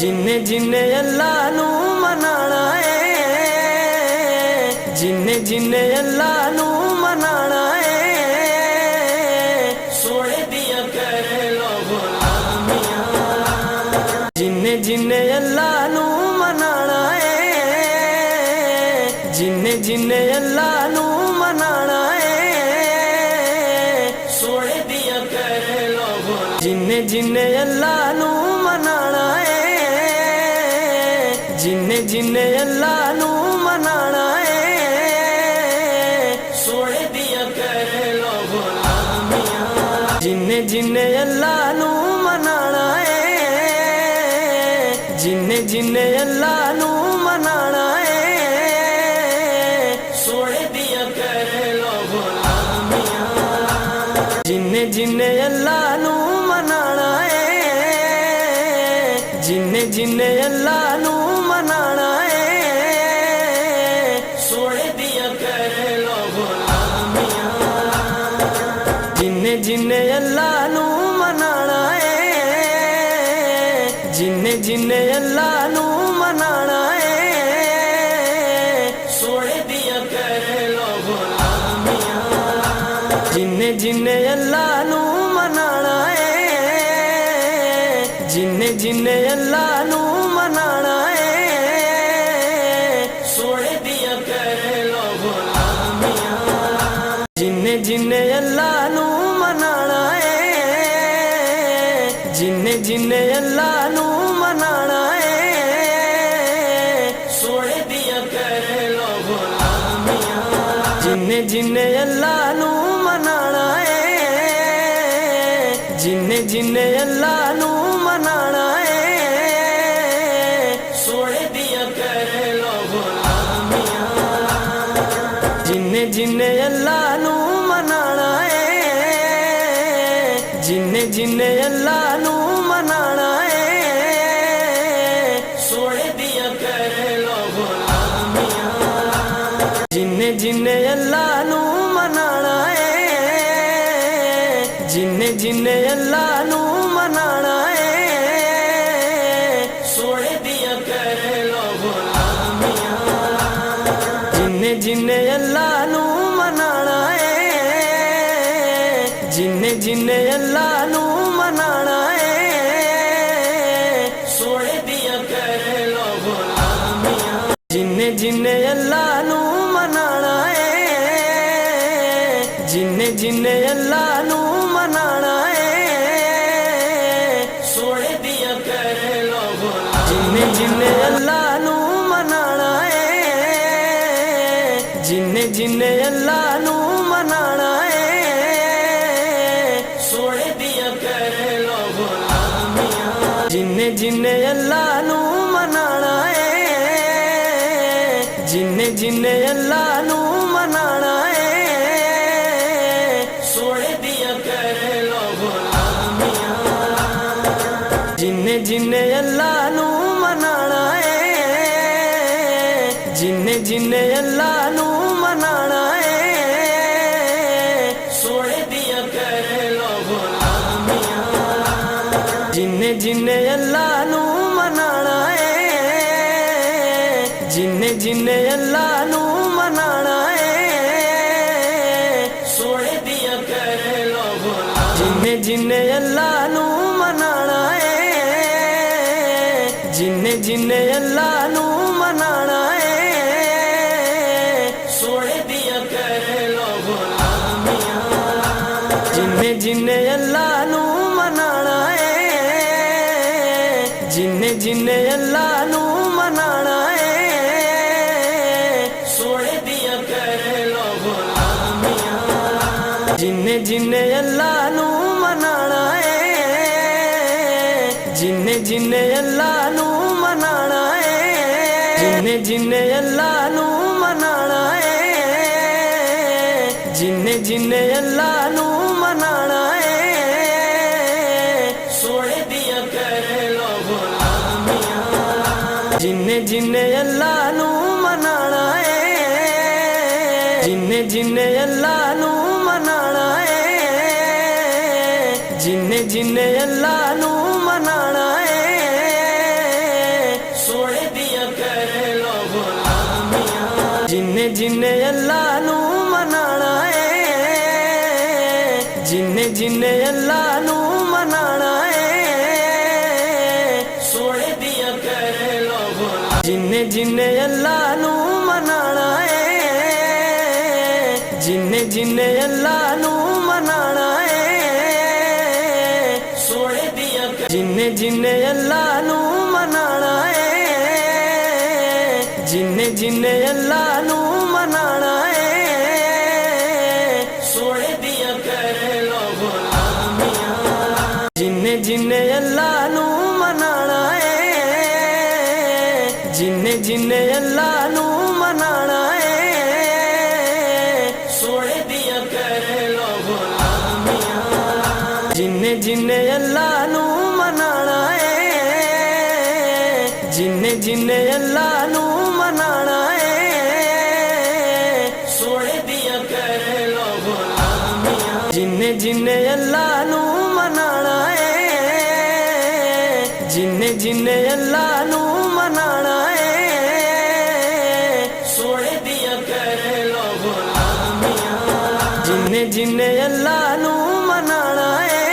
जिन्ने जिन्ने अल्लाह नू मनाना है, जिन्ने जिन्ने अल्लाह नू मनाना है, सोने दिया करे लो गुलामियां। जिन्ने जिन्ने अल्लाह नू मनाना है, जिन्ने जिन्ने अल्लाह नू मनाना है, सोने दिया करे लो गुलामियां। जिन्ने जिन्ने अल्लाह नू मनाना है, जिन्ने जिन्ने अल्लाह नू मनाना है, सोने दिया करे लो गुलामियां। जिन्ने जिन्ने अल्लाह नू मनाना है, जिन्ने जिन्ने अल्लाह नू मनाना है, सोने दिया करे लो गुलामियां। जिन्ने जिन्ने अल्लाह नू मनाना है, जिन्ने जिन्ने अल्लाह नू मनाना है, सोने दिया करे लो गुलामियां। जिन्ने जिन्ने अल्लाह नू मनाना है, जिन्ने जिन्ने अल्लाह नू मनाना है, सोने दिया करे लो गुलामियां। जिन्ने जिन्ने अल्लाह नू मनाना है, जिन्ने जिन्ने अल्लाह नू मनाना है, सोने दिया करे लो गुलामियां। जिन्ने जिन्ने अल्लाह नू मनाना है, जिन्ने जिन्ने अल्लाह नू मनाना है, सोने दिया करे लो गुलामियां। जिन्ने जिन्ने अल्लाह नू मनाना है, जिन्ने जिन्ने अल्लाह नू मनाना है, सोने दिया करे लो गुलामियां। जिन्ने जिन्ने अल्लाह नू मनाना है, जिन्ने जिन्ने अल्लाह नू मनाना है, सोने दिया करे लो गुलामियां। जिन्ने जिन्ने अल्लाह नू मनाना है, जिन्ने जिन्ने अल्लाह नू मनाना है, सोने दिया करे लो गुलामियां। जिन्ने जिन्ने अल्लाह नू मनाना है, जिन्ने जिन्ने अल्लाह नू मनाना है, सोने दिया करे लो गुलामियां। जिन्ने जिन्ने अल्लाह नू मनाना है, जिन्ने जिन्ने अल्लाह नू मनाना है, सोने दिया करे लो गुलामियां। जिन्ने जिन्ने अल्लाह नू मनाना है, जिन्ने जिन्ने अल्लाह नू मनाना है, सोने दिया करे लो गुलामियां। जिन्ने जिन्ने अल्लाह नू मनाना है, जिन्ने जिन्ने अल्लाह नू मनाना है, सोने दिया करे लो गुलामियां। जिन्ने जिन्ने अल्लाह नू मनाना है, जिन्ने जिन्ने अल्लाह नू मनाना है, सोने दिया करे लो गुलामियां। जिन्ने जिन्ने अल्लाह नू मनाना है, जिन्ने जिन्ने अल्लाह नू मनाना है, सोने दिया करे लो गुलामियां। जिन्ने जिन्ने अल्लाह नू मनाना है, जिन्ने जिन्ने अल्लाह नू मनाना है, सोने दिया करे लो गुलामियां। जिन्ने जिन्ने अल्लाह नू मनाना है, जिन्ने जिन्ने अल्लाह नू मनाना है, सोने दिया करे लो गुलामियां। जिन्ने जिन्ने अल्लाह नू मनाना है, जिन्ने जिन्ने अल्लाह नू मनाना है, जिन्ने जिन्ने अल्लाह नू मनाना है, जिन्ने जिन्ने अल्लाह नू मनाना है, सोने दिया करे लो गुलामियां। जिन्ने जिन्ने अल्लाह नू मनाना है, जिन्ने जिन्ने अल्लाह नू मनाना है, जिन्ने जिन्ने अल्लाह नू मनाना है, जिन्ने अल्लाह नू मनाना है, जिन्ने जिन्ने अल्लाह नू मनाना है, सोने दिया करे लोगों। जिन्ने जिन्ने अल्लाह नू मनाना है, जिन्ने जिन्ने अल्लाह नू मनाना है, सोने दिया जिन्ने जिन्ने अल्लाह नू मनाना है, जिन्ने जिन्ने अल्लाह नू मनाना है, सोने दिया करे लोगों लामियां। जिन्ने जिन्ने अल्लाह नू मनाना है, जिन्ने जिन्ने अल्लाह नू मनाना है, सोने दिया करे लोगों लामियां। जिन्ने जिन्ने अल्लाह नू मनाना है, जिन्ने जिन्ने अल्लाह नू मनाना है, सोने दिया करे लोगों लामियां। जिन्ने जिन्ने अल्लाह नू मनाना है, जिन्ने जिन्ने अल्लाह नू मनाना है, सोने दिया करे लोगों लामियां। जिन्ने जिन्ने अल्लाह नू मनाना है,